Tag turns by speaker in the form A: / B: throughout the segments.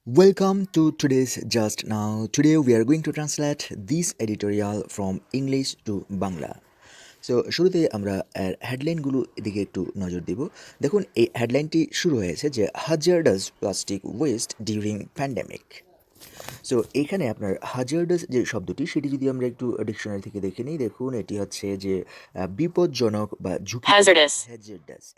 A: Welcome to today's Just Now. Today we are going to translate this editorial from English to Bangla. So শুরুতে আমরা এর হেডলাইনগুলো এদিকে একটু নজর দিব। দেখুন এই হেডলাইনটি শুরু হয়েছে যে hazardous plastic waste during pandemic. So এখানে আপনার হাজারডাস যে শব্দটি সেটি যদি আমরা একটু ডিকশনারি থেকে দেখে নিই, দেখুন এটি হচ্ছে যে বিপজ্জনক বা ঝুঁকি
B: Hazardous.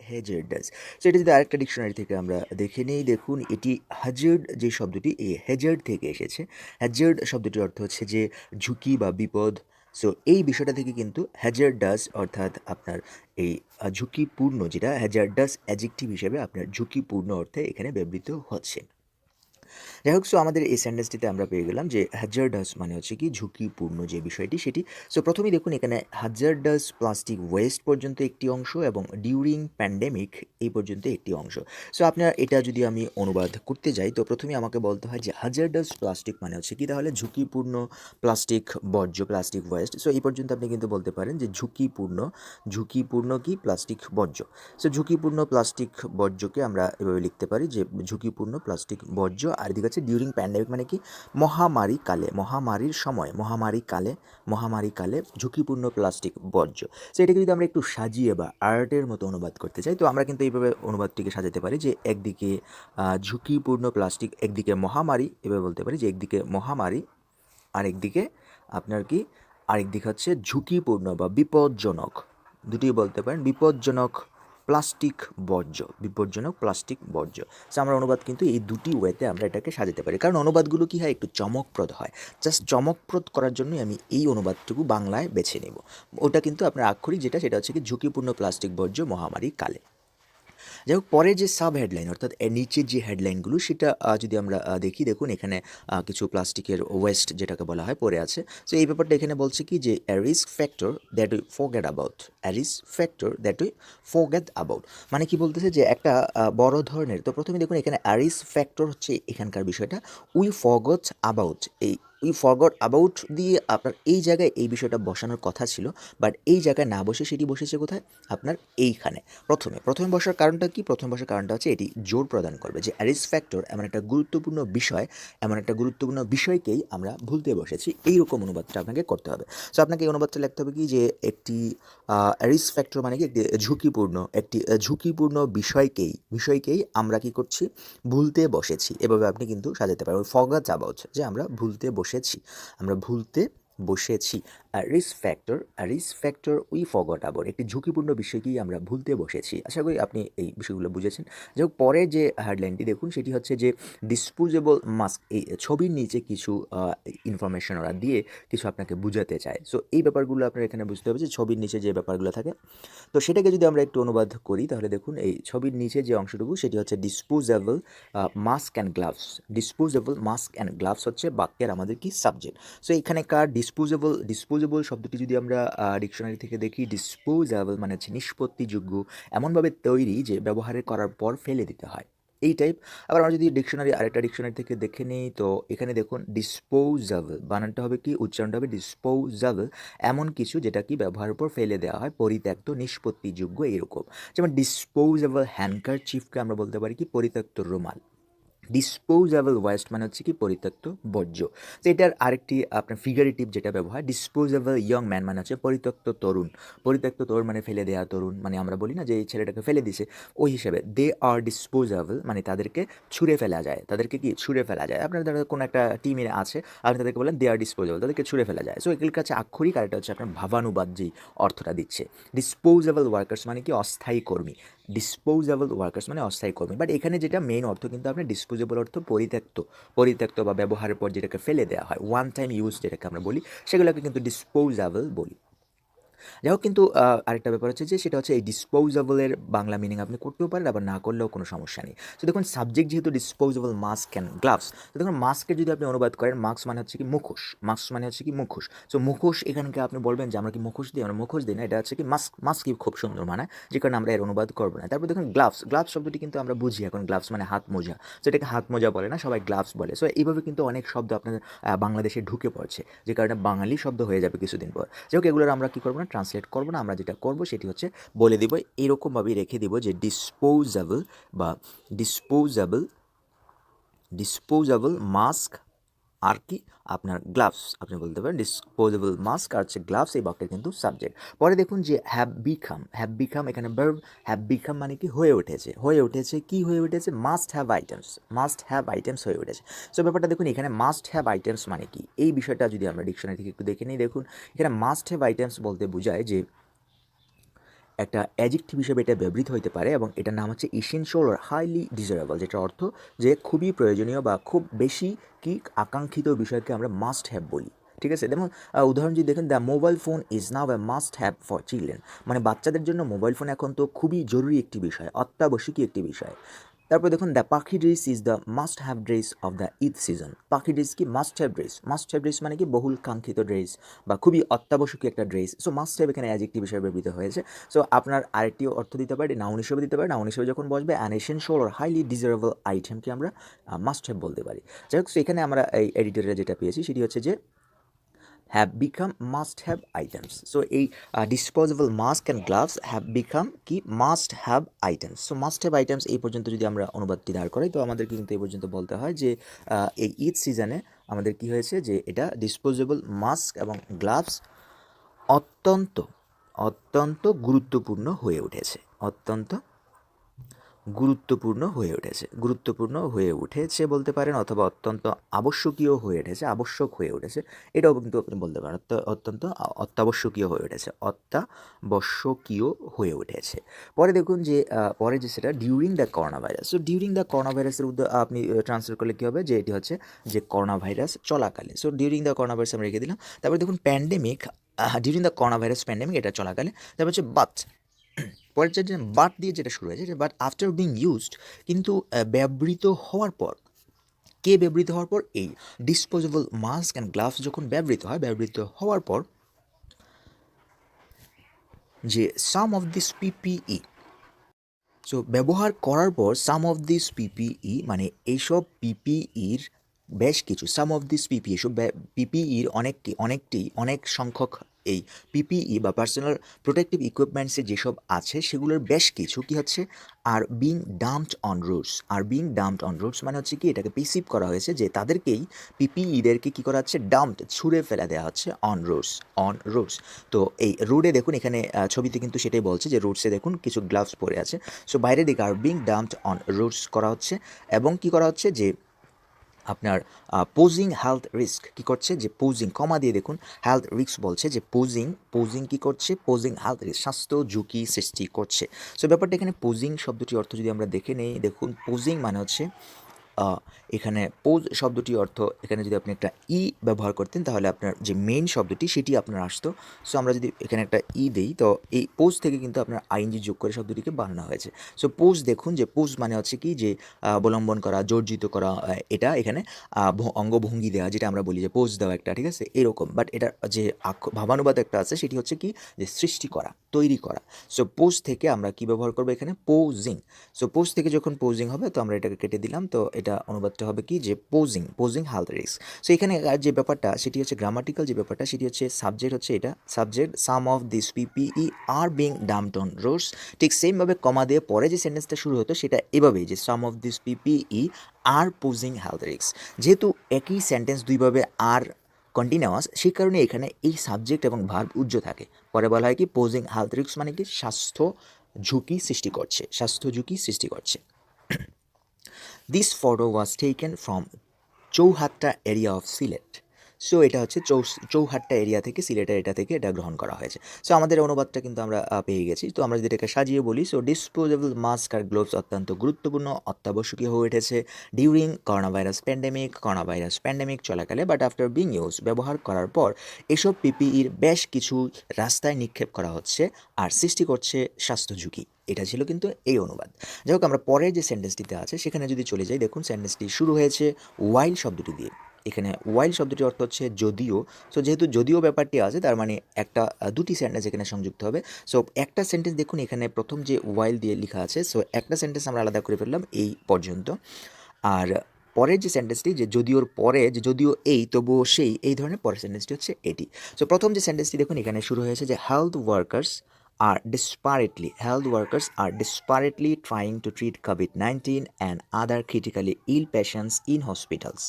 A: হ্যাজার্ডাস। সো এটা যদি আরেকটা ডিকশনারি থেকে আমরা দেখে নিই, দেখুন এটি হাজার্ড যে শব্দটি এই হ্যাজার্ড থেকে এসেছে। হ্যাজার্ড শব্দটির অর্থ হচ্ছে যে ঝুঁকি বা বিপদ। সো এই বিষয়টা থেকে কিন্তু হ্যাজার্ডাস অর্থাৎ আপনার এই ঝুঁকিপূর্ণ, যেটা হ্যাজার্ডাস অ্যাডজেক্টিভ হিসেবে আপনার ঝুঁকিপূর্ণ অর্থে এখানে ব্যবহৃত হচ্ছে। যাই হোক, সো আমাদের এই সেন্টেন্সটিতে আমরা পেয়ে গেলাম যে হ্যাজার্ডাস মানে হচ্ছে কি ঝুঁকিপূর্ণ যে বিষয়টি সেটি। সো প্রথমেই দেখুন এখানে হ্যাজার্ডাস প্লাস্টিক ওয়েস্ট পর্যন্ত একটি অংশ এবং ডিউরিং প্যান্ডেমিক এই পর্যন্ত একটি অংশ। সো আপনার এটা যদি আমি অনুবাদ করতে যাই তো প্রথমে আমাকে বলতে হয় যে হ্যাজার্ডাস প্লাস্টিক মানে হচ্ছে কি, তাহলে ঝুঁকিপূর্ণ প্লাস্টিক বর্জ্য, প্লাস্টিক ওয়েস্ট। সো এই পর্যন্ত আপনি কিন্তু বলতে পারেন যে ঝুঁকিপূর্ণ কি প্লাস্টিক বর্জ্য। সো ঝুঁকিপূর্ণ প্লাস্টিক বর্জ্যকে আমরা এভাবে লিখতে পারি যে ঝুঁকিপূর্ণ প্লাস্টিক বর্জ্য। আর এদিকে হচ্ছে ডিউরিং প্যান্ডেমিক মানে কি মহামারী কালে, মহামারীর সময়, মহামারী কালে ঝুঁকিপূর্ণ প্লাস্টিক বর্জ্য। সো এটাকে যদি আমরা একটু সাজিয়ে বা আর্টের মতো অনুবাদ করতে চাই তো আমরা কিন্তু এইভাবে অনুবাদটিকে সাজাতে পারি যে একদিকে ঝুঁকিপূর্ণ প্লাস্টিক, একদিকে মহামারী, এভাবে বলতে পারি যে একদিকে মহামারী আরেকদিকে আপনার কি আরেকদিকে হচ্ছে ঝুঁকিপূর্ণ বা বিপজ্জনক, দুটি বলতে পারেন বিপজ্জনক বিপজ্জনক প্লাস্টিক বর্জ্য। সো আমরা অনুবাদ কিন্তু এই দুটি ওয়েতে আমরা এটাকে সাজাতে পারি, কারণ অনুবাদগুলো কী হয় একটু চমকপ্রদ হয়। জাস্ট চমকপ্রদ করার জন্যই আমি এই অনুবাদটুকু বাংলায় বেছে নেব। ওটা কিন্তু আপনার আক্ষরিক যেটা সেটা হচ্ছে কি ঝুঁকিপূর্ণ প্লাস্টিক বর্জ্য মহামারী কালে। যাই হোক, পরের যে সাব হেডলাইন অর্থাৎ এর নিচের যে হেডলাইনগুলো সেটা যদি আমরা দেখি, দেখুন এখানে কিছু প্লাস্টিকের ওয়েস্ট যেটাকে বলা হয় পড়ে আছে। সো এই ব্যাপারটা এখানে বলছে কি যে risk factor that we forget about, মানে কি বলতেছে যে একটা বড় ধরনের। তো প্রথমে দেখুন এখানে রিস্ক ফ্যাক্টর হচ্ছে এখানকার বিষয়টা, উই ফরগট অ্যাবাউট দিয়ে আপনার এই জায়গায় এই বিষয়টা বসানোর কথা ছিল, বাট এই জায়গায় না বসে সেটি বসেছে কোথায়, আপনার এইখানে। প্রথমে বসার কারণটা কি? প্রথমে বসার কারণটা হচ্ছে এটি জোর প্রদান করবে যে অ্যারিস ফ্যাক্টর এমন একটা গুরুত্বপূর্ণ বিষয়কেই আমরা ভুলতে বসেছি, এইরকম অনুবাদটা আপনাকে করতে হবে। সো আপনাকে এই অনুবাদটা লিখতে হবে কি যে একটি অ্যারিস ফ্যাক্টর মানে কি একটি ঝুঁকিপূর্ণ বিষয়কেই আমরা কি করছি, ভুলতে বসেছি। এভাবে আপনি কিন্তু সাজাতে পারেন। ওই ফরগট অ্যাবাউট যে আমরা ভুলতে বসেছি। Risk factor we forgot about, একটি ঝুঁকিপূর্ণ বিষয়কেই আমরা ভুলতে বসেছি। আশা করি আপনি এই বিষয়গুলো বুঝেছেন। যাই হোক, পরের যে হেডলাইনটি দেখুন সেটি হচ্ছে যে ডিসপোজেবল মাস্ক। এই ছবির নিচে কিছু ইনফরমেশন ওরা দিয়ে কিছু আপনাকে বুঝাতে চায়। সো এই ব্যাপারগুলো আপনার এখানে বুঝতে হবে যে ছবির নিচে যে ব্যাপারগুলো থাকে, তো সেটাকে যদি আমরা একটু অনুবাদ করি তাহলে দেখুন এই ছবির নিচে যে অংশটুকু সেটি হচ্ছে ডিসপোজেবল মাস্ক অ্যান্ড গ্লাভস হচ্ছে বাক্যের আমাদের কি সাবজেক্ট। সো এখানেকার ডিসপোজেবল শব্দটি যদি আমরা ডিকশনারি থেকে দেখি, ডিসপোজেবল মানে হচ্ছে নিষ্পত্তিযোগ্য, এমনভাবে তৈরি যে ব্যবহার করার পর ফেলে দিতে হয়, এই টাইপ। আবার আমরা যদি আরেকটা ডিকশনারি থেকে দেখে নিই তো এখানে দেখুন ডিসপোজেবল বানানটা হবে কি, উচ্চারণটা হবে ডিসপোজেবল, এমন কিছু যেটা কি ব্যবহারের পর ফেলে দেওয়া হয়, পরিত্যক্ত, নিষ্পত্তিযোগ্য এরকম। যেমন ডিসপোজেবল হ্যান্ডকারচিফকে আমরা বলতে পারি কি পরিত্যক্ত রুমাল। ডিসপোজেবল ওয়েস্ট মানে হচ্ছে কি পরিত্যক্ত বর্জ্য। তো এটার আরেকটি আপনার ফিগারেটিভ যেটা ব্যবহার, ডিসপোজেবল ইয়ং ম্যান মানে হচ্ছে পরিত্যক্ত তরুণ মানে ফেলে দেওয়া তরুণ, মানে আমরা বলি না যে এই ছেলেটাকে ফেলে দিছে, ওই হিসেবে দে আর ডিসপোজেবল মানে তাদেরকে ছুঁড়ে ফেলা যায়, আপনার ধরো কোনো একটা টিমে আছে, আপনি তাদেরকে বলেন দে আর ডিসপোজেবল, তাদেরকে ছুঁড়ে ফেলা যায়। সো এগুলোর কাছে আক্ষরিক, আর এটা হচ্ছে আপনার ভাবানুবাদ যেই অর্থটা দিচ্ছে। ডিসপোজেবল ওয়ার্কার্স মানে কি অস্থায়ী কর্মী, মানে অস্থায়ী কর্মী। বাট এখানে যেটা মেইন অর্থ কিন্তু আপনার ডিসপোজেবল অর্থ পরিত্যক্ত বা ব্যবহারের পর যেটাকে ফেলে দেওয়া হয়, ওয়ান টাইম ইউজ যেটাকে আমরা বলি, সেগুলোকে কিন্তু ডিসপোজেবল বলি। যাই হোক, কিন্তু আরেকটা ব্যাপার হচ্ছে যে সেটা হচ্ছে এই ডিসপোজেবলের বাংলা মিনিং আপনি করতেও পারেন, আবার না করলেও কোনো সমস্যা নেই। তো দেখুন সাবজেক্ট যেহেতু ডিসপোজেবল মাস্ক অ্যান্ড গ্লাভস, তো দেখুন মাস্কের যদি আপনি অনুবাদ করেন, মাস্ক মানে হচ্ছে কি মুখোশ। সো মুখোশ এখানকে আপনি বলবেন যে আমরা কি মুখোশ দিই, আমরা মুখোশ দিই না, এটা হচ্ছে কি মাস্কই খুব সুন্দর মানায়, যে কারণে আমরা এর অনুবাদ করবো না। তারপর দেখুন গ্লাভস শব্দটি কিন্তু আমরা বুঝি এখন, গ্লাভস মানে হাত মোজা, সো এটাকে হাত মোজা বলে না, সবাই গ্লাভস বলে। সো এইভাবে কিন্তু অনেক শব্দ আপনার বাংলাদেশে ঢুকে পড়ছে, যে কারণে বাঙালি শব্দ হয়ে যাবে কিছুদিন পর। যাই হোক, এগুলোর আমরা কী করবো না, ট্রান্সলেট করবো না, আমরা যেটা করবো সেটি হচ্ছে বলে দিব, এরকমভাবেই রেখে দিব যে ডিসপোজেবল ডিসপোজেবল মাস্ক আর কি আপনার গ্লাভস, আপনি বলতে পারেন ডিসপোজেবল মাস্ক আর হচ্ছে গ্লাভস এই বাক্যের কিন্তু সাবজেক্ট। পরে দেখুন যে হ্যাভ বিকাম এখানে ভার্ব, হ্যাভ বিকাম মানে কি হয়ে উঠেছে, কি হয়ে উঠেছে, মাস্ট হ্যাভ আইটেমস হয়ে উঠেছে। সো ব্যাপারটা দেখুন এখানে মাস্ট হ্যাভ আইটেমস মানে কি, এই বিষয়টা যদি আমরা ডিকশনারি থেকে একটু দেখে নিই, দেখুন এখানে মাস্ট হ্যাভ আইটেমস বলতে বোঝায় যে একটা অ্যাডজেক্টিভ হিসেবে এটা ব্যবহৃত হতে পারে এবং এটার নাম হচ্ছে ইসেনশিয়াল আর হাইলি ডিজারেবল, যেটার অর্থ যে খুবই প্রয়োজনীয় বা খুব বেশি কি আকাঙ্ক্ষিত বিষয়কে আমরা মাস্ট হ্যাভ বলি। ঠিক আছে, যেমন উদাহরণ যদি দেখেন, the mobile phone is now a must have for children, মানে বাচ্চাদের জন্য মোবাইল ফোন এখন তো খুবই জরুরি একটি বিষয়, অত্যাবশ্যকীয় একটি বিষয়। তারপর দেখুন, দ্য পাখি dress is the must have dress of the Eid season, পাখি ড্রেস কি মাস্ট হ্যাভ ড্রেস মানে কি বহুল কাঙ্ক্ষিত ড্রেস বা খুবই অত্যাবশ্যকীয় একটা ড্রেস। সো মাস্ট হ্যাভ এখানে অ্যাডজেক্টিভ হিসেবে ব্যবহৃত হয়েছে। সো আপনার আরেকটি অর্থ দিতে পারে, নাউন হিসেবে দিতে পারে, নাউন হিসেবে যখন বসবে an essential or highly desirable আইটেমকে আমরা মাস্ট হ্যাভ বলতে পারি। যাই হোক, সো এখানে আমরা এই এডিটরে যেটা পেয়েছি সেটি হচ্ছে যে have become must have items. So এই disposable mask and gloves have become কি must have items. So must have items এই পর্যন্ত যদি আমরা অনুবাদটি দাঁড় করাই তো আমাদের কিন্তু এই পর্যন্ত বলতে হয় যে এই ঈদ সিজনে আমাদের কি হয়েছে যে এটা ডিসপোজেবল মাস্ক এবং গ্লাভস অত্যন্ত অত্যন্ত গুরুত্বপূর্ণ হয়ে উঠেছে, অত্যন্ত গুরুত্বপূর্ণ হয়ে উঠেছে বলতে পারেন, অথবা অত্যন্ত আবশ্যক হয়ে উঠেছে, এটাও কিন্তু আপনি বলতে পারেন, অত্যন্ত অত্যাবশ্যকীয় হয়ে উঠেছে। পরে দেখুন যে পরে যে সেটা during the corona virus. So during the corona ভাইরাসের আপনি ট্রান্সলেট করলে কী হবে যে এটি হচ্ছে যে করোনা ভাইরাস চলাকালে। So during the corona virus আমরা রেখে দিলাম। তারপরে দেখুন pandemic, during the corona virus pandemic এটা চলাকালে। তারপর হচ্ছে পরের যে বাট দিয়ে যেটা শুরু হয়েছে, যে বাট আফটার বিং ইউজড, কিন্তু ব্যবহৃত হওয়ার পর, এই ডিসপোজেবল মাস্ক অ্যান্ড গ্লাভস যখন ব্যবহৃত হওয়ার পর যে some of this PPE, so ব্যবহার করার পর সাম অফ দিস পিপিই মানে এইসব পিপিইর বেশ কিছু, সাম অফ দিস পিপি এসব পিপিইর অনেক সংখ্যক এই পিপিই বা পার্সোনাল প্রোটেক্টিভ ইকুইপমেন্টসে যেসব আছে সেগুলোর বেশ কিছু কি হচ্ছে আর বিং ডাম্পড অন রোডস মানে হচ্ছে কি এটাকে পিসিভ করা হয়েছে যে তাদেরকেই পিপিইদেরকে কী করা হচ্ছে, ছুঁড়ে ফেলে দেওয়া হচ্ছে অন রোডস। তো এই রোডে দেখুন এখানে ছবিতে কিন্তু সেটাই বলছে যে রোডসে দেখুন কিছু গ্লাভস পরে আছে। সো বাইরের দিকে আর বিং ডাম্পড অন রোডস করা হচ্ছে এবং কি করা হচ্ছে যে আপনার পোজিং হেলথ রিস্ক কী করছে, যে পোজিং কমা দিয়ে দেখুন হেলথ রিস্ক বলছে যে পোজিং কী করছে, পোজিং হেলথ রিস্ক স্বাস্থ্য ঝুঁকি সৃষ্টি করছে। সো ব্যাপারটা এখানে পোজিং শব্দটির অর্থ যদি আমরা দেখে নেই, দেখুন পোজিং মানে হচ্ছে এখানে পোজ শব্দটির অর্থ, এখানে যদি আপনি একটা ব্যবহার করতেন তাহলে আপনার যে মেইন শব্দটি সেটি আপনার আসতো। সো আমরা যদি এখানে একটা দেই তো এই পোজ থেকে কিন্তু আপনার আইএনজি যোগ করে শব্দটিকে বানানো হয়েছে। সো পোজ দেখুন যে পোজ মানে হচ্ছে কি যে অবলম্বন করা, জর্জিত করা, এটা এখানে অঙ্গভঙ্গি দেওয়া, যেটা আমরা বলি যে পোজ দেওয়া একটা, ঠিক আছে এরকম, বাট এটার যে ভাবানুবাদ একটা আছে সেটি হচ্ছে কি যে সৃষ্টি করা, তৈরি করা। সো পোজ থেকে আমরা কি ব্যবহার করবো এখানে, পোজিং। সো পোজ থেকে যখন পোজিং হবে তো আমরা এটাকে কেটে দিলাম, তো এটা অনুবাদটা হবে কি যে পোজিং হেলথ রিস্ক। সো এখানে যে ব্যাপারটা সেটি হচ্ছে গ্রামাটিক্যাল যে ব্যাপারটা সেটি হচ্ছে সাবজেক্ট হচ্ছে এটা subject, some of this PPE are being dumped on roads, ঠিক সেমভাবে কমা দিয়ে পরে যে সেন্টেন্সটা শুরু হতো সেটা এভাবেই যে some of this PPE are posing health risk. যেহেতু একই সেন্টেন্স দুইভাবে আর কন্টিনিউয়াস, সেই কারণে এখানে এই সাবজেক্ট এবং ভার্ব উজ্জ্ব থাকে। পরে বলা হয় কি পোজিং হেলথ রিস্ক মানে কি স্বাস্থ্য ঝুঁকি সৃষ্টি করছে। This photo was taken from Chowhatta area of Sylhet. So এটা হচ্ছে চৌহাট্টা এরিয়া থেকে, সিলেটের এটা থেকে এটা গ্রহণ করা হয়েছে। সো আমাদের অনুবাদটা কিন্তু আমরা পেয়ে গেছি। তো আমরা যদি এটাকে সাজিয়ে বলি, সো ডিসপোজেবল মাস্ক আর গ্লোভস অত্যন্ত গুরুত্বপূর্ণ, অত্যাবশ্যকীয় হয়ে উঠেছে ডিউরিং করোনা ভাইরাস প্যান্ডেমিক চলাকালে, বাট আফটার বিং ইউজ ব্যবহার করার পর এসব পিপিইর বেশ কিছু রাস্তায় নিক্ষেপ করা হচ্ছে আর সৃষ্টি করছে স্বাস্থ্য ঝুঁকি। এটা ছিল কিন্তু এই অনুবাদ। যাই হোক, আমরা পরের যে সেন্টেন্সটিতে আছে সেখানে যদি চলে যাই, দেখুন সেন্টেন্সটি শুরু হয়েছে ওয়াইল শব্দটি দিয়ে। এখানে ওয়াইল শব্দটির অর্থ হচ্ছে যদিও। সো যেহেতু যদিও ব্যাপারটি আছে তার মানে একটা দুটি সেন্টেন্স এখানে সংযুক্ত হবে। সো একটা সেন্টেন্স দেখুন এখানে প্রথম যে ওয়াইল দিয়ে লেখা আছে, সো একটা সেন্টেন্স আমরা আলাদা করে ফেললাম এই পর্যন্ত। আর পরের যে সেন্টেন্সটি যে যদিওর পরে যে যদিও এই তবুও সেই, এই ধরনের পরের সেন্টেন্সটি হচ্ছে এটি। সো প্রথম যে সেন্টেন্সটি দেখুন এখানে শুরু হয়েছে যে health workers are desperately health workers are desperately trying to treat COVID-19 and other critically ill patients in hospitals.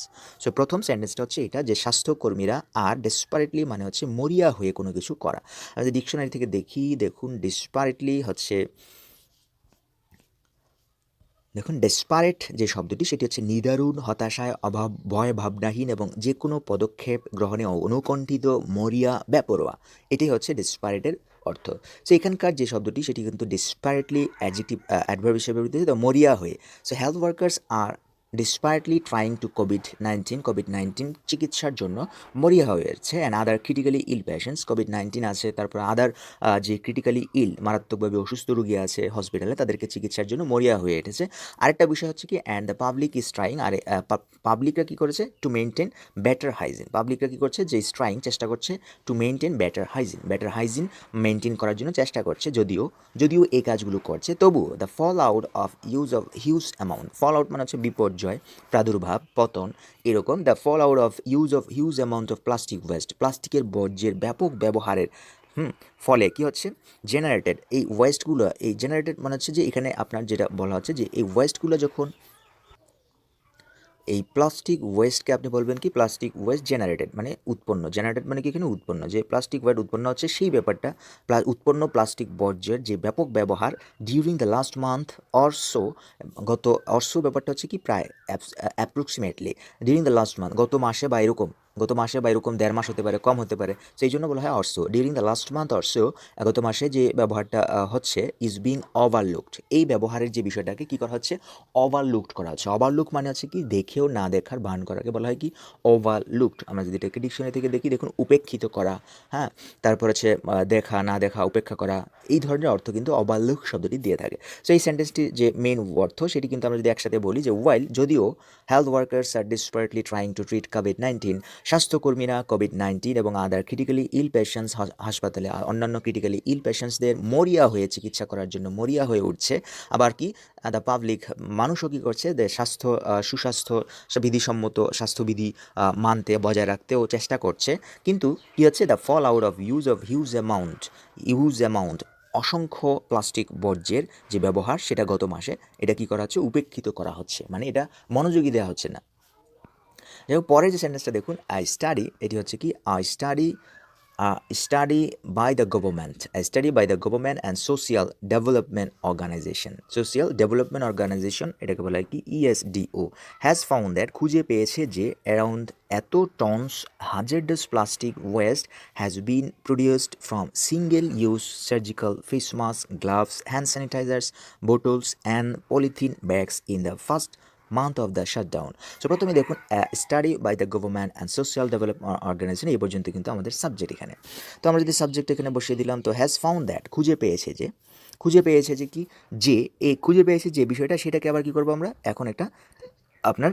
A: So প্রথম সেন্টেন্সটা হচ্ছে এটা যে স্বাস্থ্যকর্মীরা আর ডেসপারেটলি মানে হচ্ছে মরিয়া হয়ে কোনো কিছু করা। আমি যদি ডিকশনারি থেকে দেখি, দেখুন ডেসপারেটলি হচ্ছে, দেখুন ডেসপারেট যে শব্দটি সেটি হচ্ছে নিদারুণ, হতাশায়, অভাব, ভয় ভাবনাহীন এবং যে কোনো পদক্ষেপ গ্রহণে অনুকণ্ঠিত, মরিয়া, বেপরোয়া, এটাই হচ্ছে ডেসপারেটের অর্থ। সো এখানকার যে শব্দটি সেটি কিন্তু ডেসপারেটলি অ্যাডজেক্টিভ অ্যাডভার্ব হিসেবে ব্যবহৃত হয়েছে, মরিয়া হয়ে। So health workers are desperately trying to কোভিড-19 চিকিৎসার জন্য মরিয়া হয়েছে। And other critically ill patients, কোভিড-19 আছে, তারপর আদার যে ক্রিটিক্যালি ইল মারাত্মকভাবে অসুস্থ রোগী আছে হসপিটালে, তাদেরকে চিকিৎসার জন্য মরিয়া হয়ে উঠেছে। আরেকটা বিষয় হচ্ছে কি, and the public is trying, আর পাবলিকরা কী করেছে, টু মেনটেন বেটার হাইজিন, পাবলিকরা কী করছে, যে ইজ ট্রাইং চেষ্টা করছে, to maintain better hygiene maintain করার জন্য চেষ্টা করছে, যদিও এই কাজগুলো করছে তবুও the fall out of huge amount, fallout মানে হচ্ছে বিপর্যয়, প্রাদুর্ভাব, পতন, এরকম। The fall out of huge amount of plastic waste, প্লাস্টিকের বর্জ্যের ব্যাপক ব্যবহারের ফলে কি হচ্ছে, জেনারেটেড, এই ওয়েস্টগুলো, এই জেনারেটেড মানে হচ্ছে যে এখানে আপনার যেটা বলা হচ্ছে যে এই ওয়েস্টগুলো যখন, এই প্লাস্টিক ওয়েস্টকে আপনি বলবেন কি, প্লাস্টিক ওয়েস্ট জেনারেটেড মানে উৎপন্ন, জেনারেটেড মানে কি এখানে উৎপন্ন, যে প্লাস্টিক ওয়েস্ট উৎপন্ন হচ্ছে সেই ব্যাপারটা, উৎপন্ন প্লাস্টিক বর্জ্যের যে ব্যাপক ব্যবহার ডিউরিং দ্য লাস্ট মান্থ অরসো, গত অরসো ব্যাপারটা হচ্ছে কি প্রায় approximately, during the last month গত মাসে বা এরকম, দেড় মাস হতে পারে, কম হতে পারে, সেই জন্য বলা হয় অরসো, ডিউরিং দ্য লাস্ট মান্থ অরসো, গত মাসে যে ব্যবহারটা হচ্ছে, ইজ বিং ওভারলুকড, এই ব্যবহারের যে বিষয়টাকে কী করা হচ্ছে, ওভারলুকড করা হচ্ছে। ওভারলুক মানে হচ্ছে কি দেখেও না দেখার ভান করাকে বলা হয় কি ওভারলুকড। আমরা যদি এটাকে ডিকশনারি থেকে দেখি, দেখুন উপেক্ষিত করা, হ্যাঁ, তারপর হচ্ছে দেখা না দেখা, উপেক্ষা করা, এই ধরনের অর্থ কিন্তু ওভারলুক শব্দটি দিয়ে থাকে। সো এই সেন্টেন্সটির যে মেন অর্থ সেটি কিন্তু আমরা যদি একসাথে বলি যে ওয়াইল, যদিও health workers are desperately trying to treat কোভিড-19, স্বাস্থ্যকর্মীরা কোভিড-19 এবং আদার ক্রিটিক্যালি ইল পেশেন্টস, হাসপাতালে অন্যান্য ক্রিটিক্যালি ইল পেশেন্টসদের মরিয়া হয়ে চিকিৎসা করার জন্য মরিয়া হয়ে উঠছে, আবার কি দ্য পাবলিক, মানুষও কী করছে, যে সুস্বাস্থ্য বিধিসম্মত স্বাস্থ্যবিধি মানতে, বজায় রাখতেও চেষ্টা করছে, কিন্তু কী হচ্ছে, the fall out of huge amount অসংখ্য প্লাস্টিক বর্জ্যের যে ব্যবহার সেটা গত মাসে, এটা কী করা হচ্ছে, উপেক্ষিত করা হচ্ছে, মানে এটা মনোযোগী দেওয়া হচ্ছে না। যাই হোক, পরের যে সেন্টেন্সটা দেখুন, আই স্টাডি, এটি হচ্ছে কি study by the government, study by the government and social development organisation, এটাকে বলা হয় কি ESDO, হ্যাজ ফাউন্ড দ্যাট, খুঁজে পেয়েছে যে, অ্যারাউন্ড এত tons hazardous plastic waste has been produced from single use surgical face mask, gloves, hand sanitizers, bottles and polythene bags in the first month of the shutdown. So প্রথমে দেখুন, study by the government and social development organization, এই পর্যন্ত কিন্তু আমাদের subject এখানে। তো আমরা যদি সাবজেক্ট এখানে বসিয়ে দিলাম, তো হ্যাজ ফাউন্ড দ্যাট, খুঁজে পেয়েছে যে কি, যে এই খুঁজে পেয়েছে যে বিষয়টা, সেটাকে আবার কী করবো আমরা, এখন একটা আপনার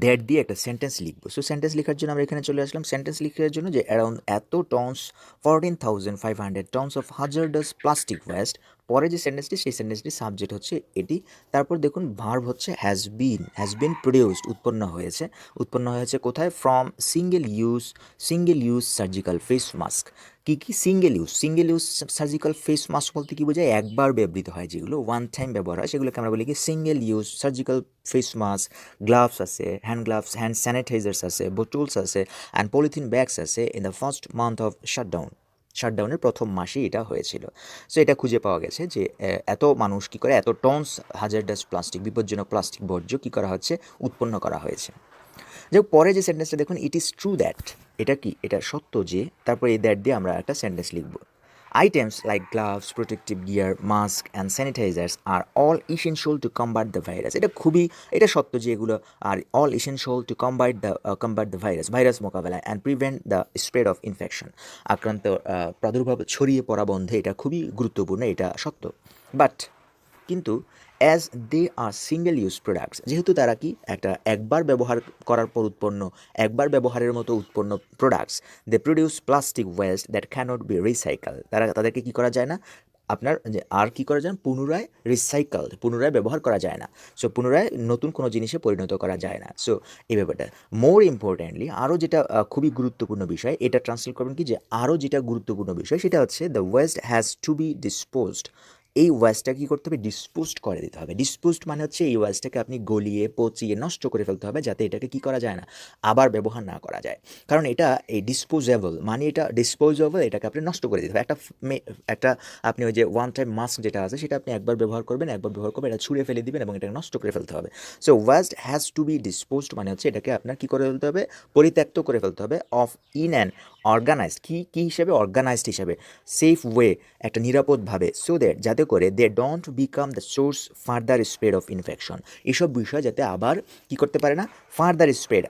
A: দ্যাট দিয়ে একটা সেন্টেন্স লিখবো। সো সেন্টেন্স লেখার জন্য আমরা এখানে চলে আসলাম, সেন্টেন্স লিখার জন্য যে অ্যারাউন্ড এত tons 14,500 tons of hazardous plastic waste, পরে যে সেন্টেন্সটি, সেই সেন্টেন্সটির সাবজেক্ট হচ্ছে এটি। তারপর দেখুন ভার্ব হচ্ছে হ্যাজ বিন প্রডিউসড, উৎপন্ন হয়েছে কোথায়, from single use surgical face mask. কি single use surgical face mask বলতে কি বোঝায়, একবার ব্যবহৃত হয়, যেগুলো ওয়ান টাইম ব্যবহার হয় সেগুলোকে আমরা বলি কি single use surgical face mask, gloves আছে, হ্যান্ড স্যানিটাইজার্স আছে, বোটলস আছে, অ্যান্ড পলিথিন ব্যাগস আছে, in the first month of শাটডাউনের প্রথম মাসেই এটা হয়েছিল। সো এটা খুঁজে পাওয়া গেছে যে এত মানুষ কী করে, এত টনস হাজারডাস প্লাস্টিক, বিপজ্জনক প্লাস্টিক বর্জ্য কী করা হচ্ছে, উৎপন্ন করা হয়েছে। যাই হোক, পরে যে সেন্টেন্সটা দেখুন, ইট ইজ ট্রু দ্যাট, এটা কি, এটা সত্য যে, তারপর এই দ্যাট দিয়ে আমরা একটা সেন্টেন্স লিখব। Items like gloves, protective gear, mask and sanitizers are all essential to combat the virus, এটা সত্য যে এগুলো are all essential to combat the virus মোকাবেলায় and prevent the spread of infection, আক্রান্ত প্রাদুর্ভাব ছড়িয়ে পড়া বন্ধে এটা খুবই গুরুত্বপূর্ণ, এটা সত্য। বাট কিন্তু as they are single use products, যেহেতু তারা কি একটা একবার ব্যবহার করার পর উৎপন্ন, একবার ব্যবহারের মতো উৎপন্ন products, they produce plastic waste that cannot be recycle, তাদেরকে কী করা যায় না, আপনার যে আর কী করা যায় না, পুনরায় ব্যবহার করা যায় না। সো পুনরায় নতুন কোনো জিনিসে পরিণত করা যায় না। সো এই ব্যাপারটা মোর ইম্পর্ট্যান্টলি আরও যেটা খুবই গুরুত্বপূর্ণ বিষয়, এটা ট্রান্সলেট করবেন কি যে আরও যেটা গুরুত্বপূর্ণ বিষয় সেটা হচ্ছে the waste has to be disposed. এই ওয়েস্টটা কী করতে হবে, ডিসপোজড করে দিতে হবে। ডিসপোজড মানে হচ্ছে এই ওয়েস্টটাকে আপনি গলিয়ে পচিয়ে নষ্ট করে ফেলতে হবে, যাতে এটাকে কী করা যায় না, আবার ব্যবহার না করা যায়। কারণ এটা এই ডিসপোজেবল মানে এটা ডিসপোজেবল, এটাকে আপনি নষ্ট করে দিতে হবে। একটা আপনি ওই যে ওয়ান টাইম মাস্ক যেটা আছে সেটা আপনি একবার ব্যবহার করবেন, এটা ছুঁড়ে ফেলে দিবেন এবং এটাকে নষ্ট করে ফেলতে হবে। So waste has to be disposed মানে হচ্ছে এটাকে আপনার কী করে ফেলতে হবে, পরিত্যক্ত করে ফেলতে হবে, অফ ইন অ্যান্ড অর্গানাইজড, কী হিসেবে, অর্গানাইজড হিসাবে, সেফ ওয়ে, একটা নিরাপদভাবে, সো দ্যাট যাতে করে they don't become the source further spread of infection. এসব বিষয় যাতে আবার কী করতে পারে না, ফার্দার স্প্রেড,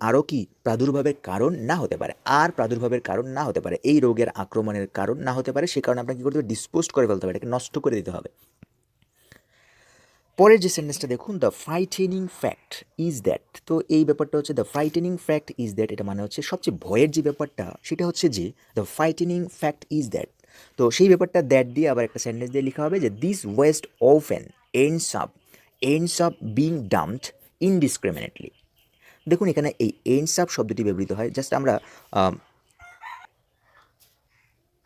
A: আরও কি প্রাদুর্ভাবের কারণ না হতে পারে, প্রাদুর্ভাবের কারণ না হতে পারে, এই রোগের আক্রমণের কারণ না হতে পারে। সে কারণে আপনাকে কী করতে হবে, ডিসপোজড করে ফেলতে হবে, এটাকে নষ্ট করে দিতে হবে। পরের যে সেন্টেন্সটা দেখুন, the frightening fact is that. তো এই ব্যাপারটা হচ্ছে the frightening fact is that, এটা মানে হচ্ছে সবচেয়ে ভয়ের যে ব্যাপারটা সেটা হচ্ছে যে the frightening fact is that. তো সেই ব্যাপারটা দ্যাট দিয়ে আবার একটা সেন্টেন্স দিয়ে লেখা হবে যে this waste often ends up being dumped indiscriminately. দেখুন এখানে এই এন্ডস আপ শব্দটি ব্যবহৃত হয়, জাস্ট আমরা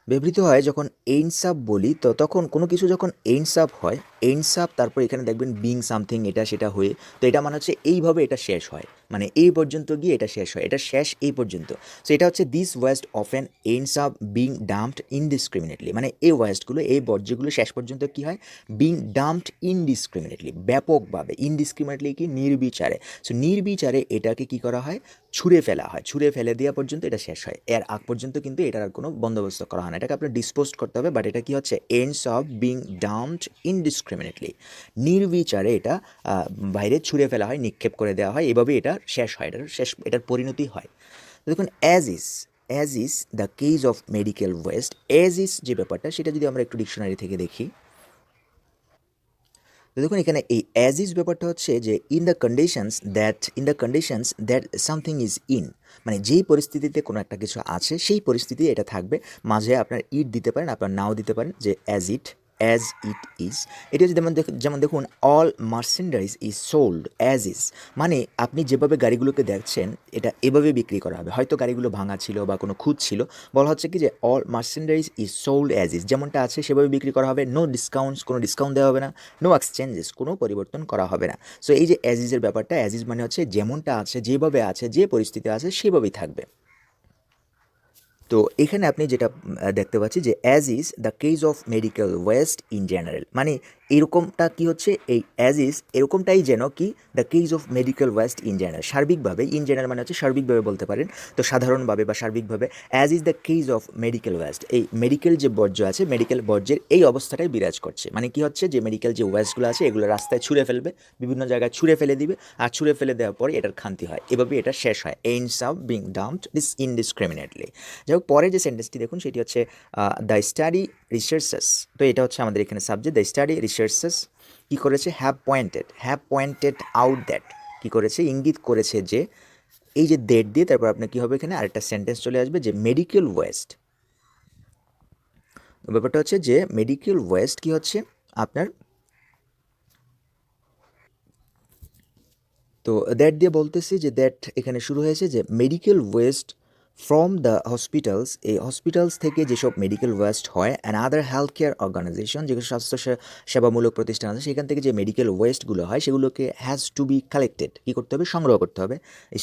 A: ব্যবহৃত হয় যখন এন্ডস আপ বলি, তো তখন কোনো কিছু যখন এন্ডস আপ হয়, এন্ডস আপ তারপর এখানে দেখবেন বিং সামথিং, এটা সেটা হয়ে, তো এটা মানে হচ্ছে এইভাবে এটা শেষ হয়, মানে এই পর্যন্ত গিয়ে এটা শেষ হয়, এটা শেষ এই পর্যন্ত। সো এটা হচ্ছে this waste often ends up being dumped indiscriminately, মানে এই ওয়েস্টগুলো, এই বর্জ্যগুলো শেষ পর্যন্ত কী হয়, বিং ডাম্পড ইনডিসক্রিমিনেটলি, ব্যাপকভাবে, ইনডিসক্রিমিনেটলি কি, নির্বিচারে। সো নির্বিচারে এটাকে কী করা হয়, ছুঁড়ে ফেলা হয়, ছুঁড়ে ফেলে দেওয়া পর্যন্ত এটা শেষ হয়, এর আগ পর্যন্ত কিন্তু এটার আর কোনো বন্দোবস্ত করা হয় না, এটাকে আপনার ডিসপোজ করতে হবে। বাট এটা কি হচ্ছে, ends of being dumped indiscriminately, নির্বিচারে এটা বাইরে ছুঁড়ে ফেলা হয়, নিক্ষেপ করে দেওয়া হয়, এভাবে এটা শেষ হয়, এটার পরিণতি হয়। দেখুন as is the case of medical West, as is যে ব্যাপারটা সেটা যদি আমরা একটু ডিকশনারি থেকে দেখি, তো দেখুন এখানে এই অ্যাজ ইজ ব্যাপারটা হচ্ছে যে in the conditions that something is in, মানে যেই পরিস্থিতিতে কোনো একটা কিছু আছে সেই পরিস্থিতি এটা থাকবে, মাঝে আপনার ইট দিতে পারেন, আপনার নাও দিতে পারেন, যে অ্যাজ ইট ইজ। এটা হচ্ছে যেমন দেখুন all merchandise is sold as is, মানে আপনি যেভাবে গাড়িগুলোকে দেখছেন এটা এভাবে বিক্রি করা হবে, হয়তো গাড়িগুলো ভাঙা ছিল বা কোনো খুঁত ছিল, বলা হচ্ছে কি যে all merchandise is sold as is, যেমনটা আছে সেভাবে বিক্রি করা হবে, নো ডিসকাউন্টস, কোনো ডিসকাউন্ট দেওয়া হবে না, নো এক্সচেঞ্জেস, কোনো পরিবর্তন করা হবে না। সো এই যে অ্যাজিজের ব্যাপারটা, অ্যাজিজ মানে হচ্ছে যেমনটা আছে, যেভাবে আছে, যে পরিস্থিতি আছে সেভাবেই থাকবে। তো এখানে আপনি যেটা দেখতে পাচ্ছি যে as is the case of medical West in general, মানে এরকমটা কি হচ্ছে, এই অ্যাজ ইজ এরকমটাই যেন কি the case of medical West in general, সার্বিকভাবে, ইন জেনারেল মানে হচ্ছে সার্বিকভাবে বলতে পারেন, তো সাধারণভাবে বা সার্বিকভাবে, as is the case of medical West, এই মেডিকেল যে বর্জ্য আছে, মেডিকেল বর্জ্যের এই অবস্থাটাই বিরাজ করছে, মানে কি হচ্ছে যে মেডিকেল যে ওয়েস্টগুলো আছে এগুলো রাস্তায় ছুঁড়ে ফেলবে, বিভিন্ন জায়গায় ছুঁড়ে ফেলে দিবে, আর ছুঁড়ে ফেলে দেওয়ার পরে এটার খান্তি হয়, এভাবে এটা শেষ হয়, ends up being dumped indiscriminately. যাই হোক, পরে যে সেন্টেন্সটি দেখুন সেটি হচ্ছে দ্য স্টাডি রিসার্চেস, তো এটা হচ্ছে আমাদের এখানে সাবজেক্ট, দ্য স্টাডি রিসার্চেস কী করেছে, হ্যাভ পয়েন্টেড আউট দ্যাট, কী করেছে, ইঙ্গিত করেছে যে, এই যে দ্যাট দিয়ে তারপর আপনার কী হবে, এখানে আরেকটা সেন্টেন্স চলে আসবে যে মেডিকেল ওয়েস্ট, ব্যাপারটা হচ্ছে যে মেডিকেল ওয়েস্ট কী হচ্ছে আপনার, তো দ্যাট দিয়ে বলতেছি যে দ্যাট এখানে শুরু হয়েছে যে medical waste from the hospitals, এই হসপিটালস থেকে যেসব মেডিকেল ওয়েস্ট হয় and other health care organisation, যেগুলো স্বাস্থ্য সেবামূলক প্রতিষ্ঠান আছে সেখান থেকে যে মেডিকেল ওয়েস্টগুলো হয় সেগুলোকে হ্যাজ টু বি কালেক্টেড, কী করতে হবে, সংগ্রহ করতে হবে,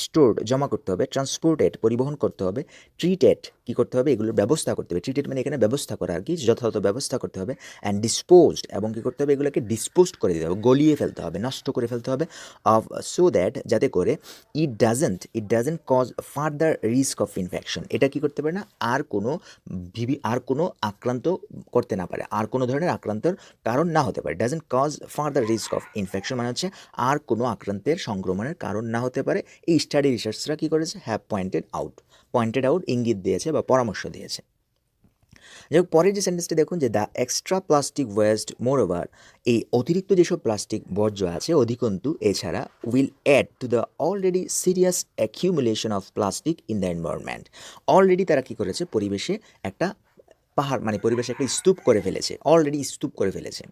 A: স্টোরড, জমা করতে হবে, ট্রান্সপোর্টেড, পরিবহন করতে হবে, ট্রিটেড, কী করতে হবে, এগুলোর ব্যবস্থা করতে হবে, ট্রিটেড মানে এখানে ব্যবস্থা করা আর কি, যথাযথ ব্যবস্থা করতে হবে, অ্যান্ড ডিসপোজড, এবং কী করতে হবে, এগুলোকে ডিসপোজড করে দিতে হবে, গলিয়ে ফেলতে হবে, নষ্ট করে ফেলতে হবে, অফ, সো দ্যাট যাতে করে it doesn't cause further risk of infection, এটা কি করতে পারে না, আর কোনো আক্রান্ত করতে না পারে, আর কোনো ধরনের আক্রান্তর কারণ না হতে পারে, doesn't cause further risk of infection মানে হচ্ছে আর কোনো আক্রান্তের সংক্রমণের কারণ না হতে পারে। এই স্টাডি রিসার্চরা কী করেছে, হ্যাভ পয়েন্টেড আউট ইঙ্গিত দিয়েছে বা পরামর্শ দিয়েছে। যাই হোক, পরের যে সেন্টেন্সটি দেখুন যে the extra plastic waste moreover, এই অতিরিক্ত যেসব প্লাস্টিক বর্জ্য আছে অধিকন্তু এছাড়া, will add to the already serious accumulation of plastic in the environment, already তারা কী করেছে, পরিবেশে একটা পাহাড় মানে পরিবেশে একটা স্তূপ করে ফেলেছে, অলরেডি স্তূপ করে ফেলেছে।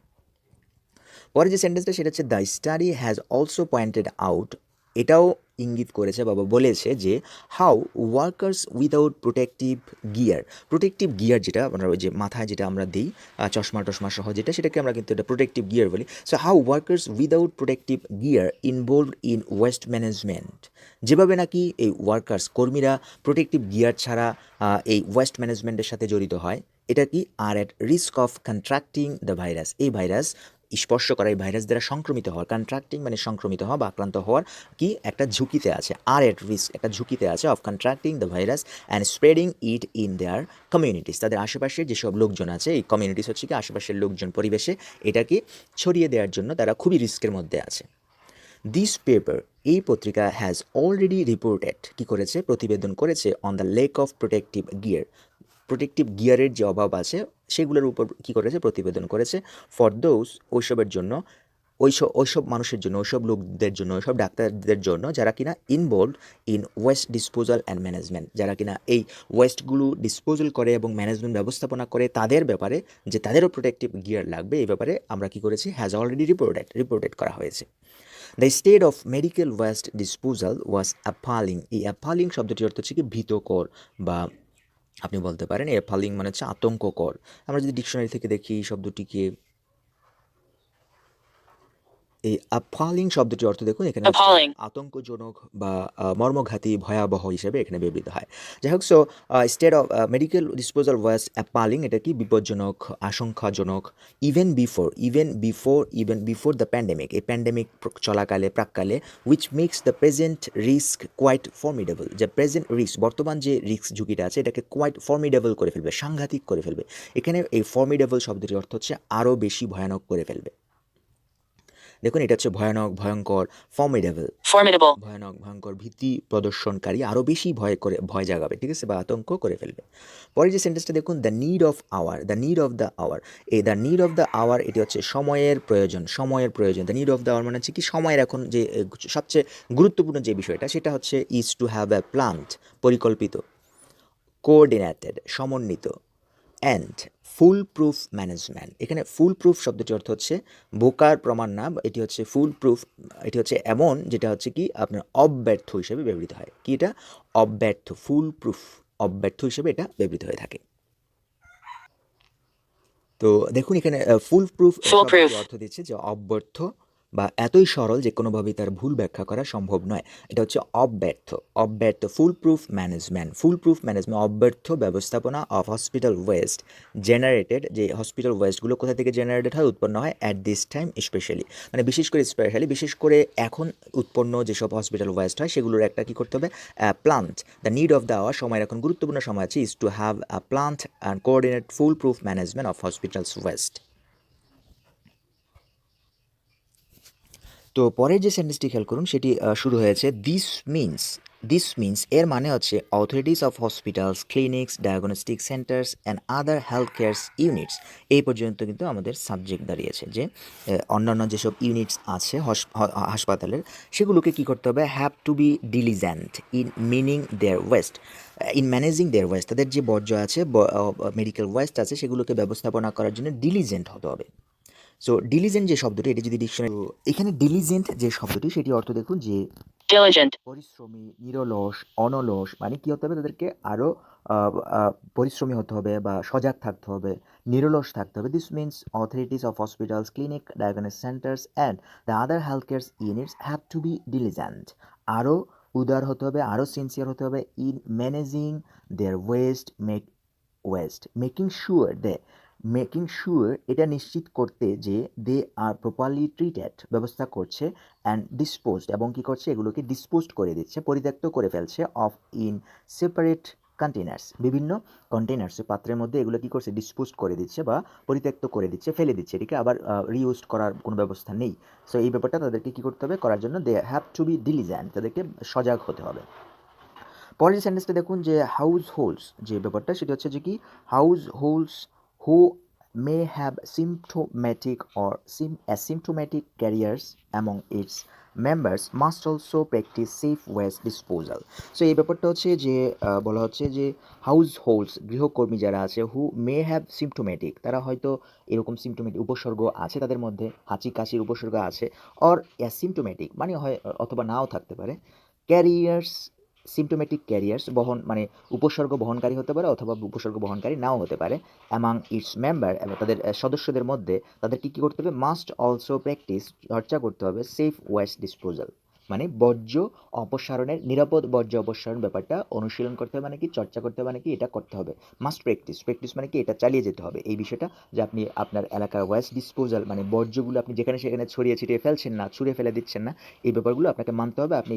A: পরে যে সেন্টেন্সটা সেটা হচ্ছে the study has also pointed out, এটাও ইঙ্গিত করেছে বা বলেছে যে how workers without protective gear যেটা আমরা ওই যে মাথায় যেটা আমরা দিই চশমা টশমা সহ যেটা, সেটাকে আমরা কিন্তু এটা প্রোটেক্টিভ গিয়ার বলি। So how workers without protective gear involved in waste management, যেভাবে নাকি এই ওয়ার্কার্স কর্মীরা প্রোটেক্টিভ গিয়ার ছাড়া এই ওয়েস্ট ম্যানেজমেন্টের সাথে জড়িত হয়, এটা কি are at risk of contracting the virus, এই ভাইরাস স্পর্শ করা, এই ভাইরাস দ্বারা সংক্রমিত হওয়ার, কন্ট্রাক্টিং মানে সংক্রমিত হওয়া বা আক্রান্ত হওয়ার কি একটা ঝুঁকিতে আছে, আর এট রিস্ক একটা ঝুঁকিতে আছে of contracting the virus and spreading it in their communities, তাদের আশেপাশে যেসব লোকজন আছে, এই কমিউনিটিস হচ্ছে কি আশেপাশের লোকজন, পরিবেশে এটাকে ছড়িয়ে দেওয়ার জন্য তারা খুবই রিস্কের মধ্যে আছে। দিস পেপার, এই পত্রিকা হ্যাজ অলরেডি রিপোর্টেড, কি করেছে প্রতিবেদন করেছে, on the lack of protective গিয়ারের যে অভাব আছে সেগুলোর উপর কী করেছে প্রতিবেদন করেছে, ফর দোজ ওইসবের জন্য, ওইসব মানুষের জন্য, ওইসব লোকদের জন্য, ওইসব ডাক্তারদের জন্য যারা কিনা involved in waste disposal and management, যারা কিনা এই ওয়েস্টগুলো ডিসপোজাল করে এবং ম্যানেজমেন্ট ব্যবস্থাপনা করে, তাদের ব্যাপারে যে তাদেরও প্রোটেক্টিভ গিয়ার লাগবে, এই ব্যাপারে আমরা কি করেছি হ্যাজ অলরেডি রিপোর্টেড করা হয়েছে। The state of medical waste disposal was appalling, এই অ্যাপালিং শব্দটির অর্থ হচ্ছে কি ভীতকর, বা আপনি বলতে পারেন অ্যাপালিং মানে হচ্ছে আতঙ্ককর। আমরা যদি ডিকশনারি থেকে দেখি শব্দটিকে, এই অ্যাপালিং শব্দটির অর্থ দেখুন এখানে আতঙ্কজনক বা মর্মঘাতী, ভয়াবহ হিসেবে এখানে ব্যবহৃত হয়। যাই হোক, so state of medical disposal was appalling, এটা কি বিপজ্জনক, আশঙ্কাজনক, ইভেন বিফোর দ্য প্যান্ডেমিক, এই প্যান্ডেমিক চলাকালে, প্রাককালে, which makes the present risk quite formidable, যে প্রেজেন্ট রিস্ক বর্তমান যে রিস্ক ঝুঁকিটা আছে এটাকে কোয়াইট ফর্মিডেবল করে ফেলবে, সাংঘাতিক করে ফেলবে। এখানে এই ফর্মিডেবল শব্দটির অর্থ হচ্ছে আরও বেশি ভয়ানক করে ফেলবে। দেখুন এটা হচ্ছে ভয়ানক, ভয়ঙ্কর, ফর্মিডেবল, ভয়ানক, ভয়ঙ্কর, ভীতি প্রদর্শনকারী, আরও বেশি ভয় জাগাবে, ঠিক আছে, বা আতঙ্ক করে ফেলবে। পরে যে সেন্টেন্সটা দেখুন, the need of the hour, এই the need of the hour এটি হচ্ছে সময়ের প্রয়োজন, the need of the hour মানে হচ্ছে কি সময়ের এখন যে সবচেয়ে গুরুত্বপূর্ণ যে বিষয়টা সেটা হচ্ছে is to have a plant, পরিকল্পিত, কোঅর্ডিনেটেড সমন্বিত, অ্যান্ড ফুল প্রুফ ম্যানেজমেন্ট। এখানে ফুল প্রুফ শব্দটির অর্থ হচ্ছে বোকার প্রমাণ না, এটি হচ্ছে ফুল প্রুফ, এটি হচ্ছে এমন যেটা হচ্ছে কি আপনার অব্যর্থ হিসেবে ব্যবহৃত হয়, কি এটা অব্যর্থ, ফুল প্রুফ অব্যর্থ হিসেবে এটা ব্যবহৃত হয়ে থাকে। তো দেখুন এখানে ফুল প্রুফ অর্থ দিচ্ছে যে অব্যর্থ বা এতই সরল যে কোনোভাবেই তার ভুল ব্যাখ্যা করা সম্ভব নয়, এটা হচ্ছে অব্যর্থ ফুল প্রুফ ম্যানেজমেন্ট, অব্যর্থ ব্যবস্থাপনা অফ হসপিটাল ওয়েস্ট জেনারেটেড, যে হসপিটাল ওয়েস্টগুলো কোথা থেকে জেনারেটেড হয়, উৎপন্ন হয়, অ্যাট দিস টাইম স্পেশালি, মানে বিশেষ করে এখন উৎপন্ন যেসব হসপিটাল ওয়েস্ট হয় সেগুলোর একটা কী করতে হবে, plant, the need of the hour, সময়ের এখন গুরুত্বপূর্ণ সময় আছে, is to have a plant and coordinate fool proof management of hospitals waste. তো পরের যে সেন্টেন্সটি খেয়াল করুন সেটি শুরু হয়েছে দিস মিনস, এর মানে হচ্ছে authorities of hospitals, clinics, diagnostic centres and other health care units, এই পর্যন্ত কিন্তু আমাদের সাবজেক্ট দাঁড়িয়েছে যে অন্যান্য যেসব ইউনিটস আছে হাসপাতালের সেগুলোকে কী করতে হবে, have to be diligent in managing their waste, তাদের যে বর্জ্য আছে, মেডিকেল ওয়েস্ট আছে সেগুলোকে ব্যবস্থাপনা করার জন্য ডিলিজেন্ট হতে হবে। সো ডিলিজেন্ট যে শব্দটি, এটি যদি ডিকশনারি, এখানে ডিলিজেন্ট যে শব্দটি সেটি অর্থ দেখুন যে ডিলিজেন্ট, পরিশ্রমী, নিরলস, অনলস, মানে কি হতে হবে, তাদেরকে আরও পরিশ্রমী হতে হবে বা সজাগ থাকতে হবে, নিরলস থাকতে হবে। This means authorities of hospitals, clinic, diagnostic centres and the other health care units have to be diligent, আরও উদার হতে হবে, আরও সিনসিয়ার হতে হবে, in managing their making sure এটা নিশ্চিত করতে যে দে আর প্রপারলি ট্রিটেড, ব্যবস্থা করছে, অ্যান্ড ডিসপোজড এবং কী করছে, এগুলোকে ডিসপোজড করে দিচ্ছে, পরিত্যক্ত করে ফেলছে, অফ ইন সেপারেট কন্টেনার্স, বিভিন্ন কন্টেনার্স, পাত্রের মধ্যে এগুলো কী করছে, ডিসপোজড করে দিচ্ছে বা পরিত্যক্ত করে দিচ্ছে, ফেলে দিচ্ছে, এটিকে আবার রিইউজ করার কোনো ব্যবস্থা নেই। সো এই ব্যাপারটা তাদেরকে কী করতে হবে, করার জন্য they have to be diligent, তাদেরকে সজাগ হতে হবে। পরের সেন্টেন্সটা দেখুন যে হাউস হোল্ডস, যে ব্যাপারটা সেটা হচ্ছে যে কি house holds who may have symptomatic or asymptomatic carriers among its members must also practice safe waste disposal. So এই ব্যাপারটা হচ্ছে যে বলা হচ্ছে যে হাউস হোল্ডস গৃহকর্মী যারা আছে হু মে হ্যাভ সিমটোমেটিক, তারা হয়তো এরকম সিমটোমেটিক উপসর্গ আছে তাদের মধ্যে, হাঁচি কাশির উপসর্গ আছে, অর অ্যাসিমটোমেটিক মানে হয় অথবা নাও থাকতে পারে। ক্যারিয়ার্স সিমটোমেটিক ক্যারিয়ার্স বহন মানে উপসর্গ বহনকারী হতে পারে অথবা উপসর্গ বহনকারী নাও হতে পারে। অ্যামাং ইটস মেম্বার এবং তাদের সদস্যদের মধ্যে তাদের কী করতে হবে, মাস্ট অলসো প্র্যাকটিস চর্চা করতে হবে সেফ ওয়েস্ট ডিসপোজাল, মানে বর্জ্য অপসারণের নিরাপদ বর্জ্য অপসারণ ব্যাপারটা অনুশীলন করতে হবে, মানে কি চর্চা করতে হবে, মানে কি এটা করতে হবে। মাস্ট প্র্যাকটিস, প্র্যাকটিস মানে কি এটা চালিয়ে যেতে হবে এই বিষয়টা, যে আপনি আপনার এলাকার ওয়েস্ট ডিসপোজাল মানে বর্জ্যগুলো আপনি যেখানে সেখানে ছড়িয়ে ছিটিয়ে ফেলছেন না, ছুঁড়ে ফেলে দিচ্ছেন না, এই ব্যাপারগুলো আপনাকে মানতে হবে। আপনি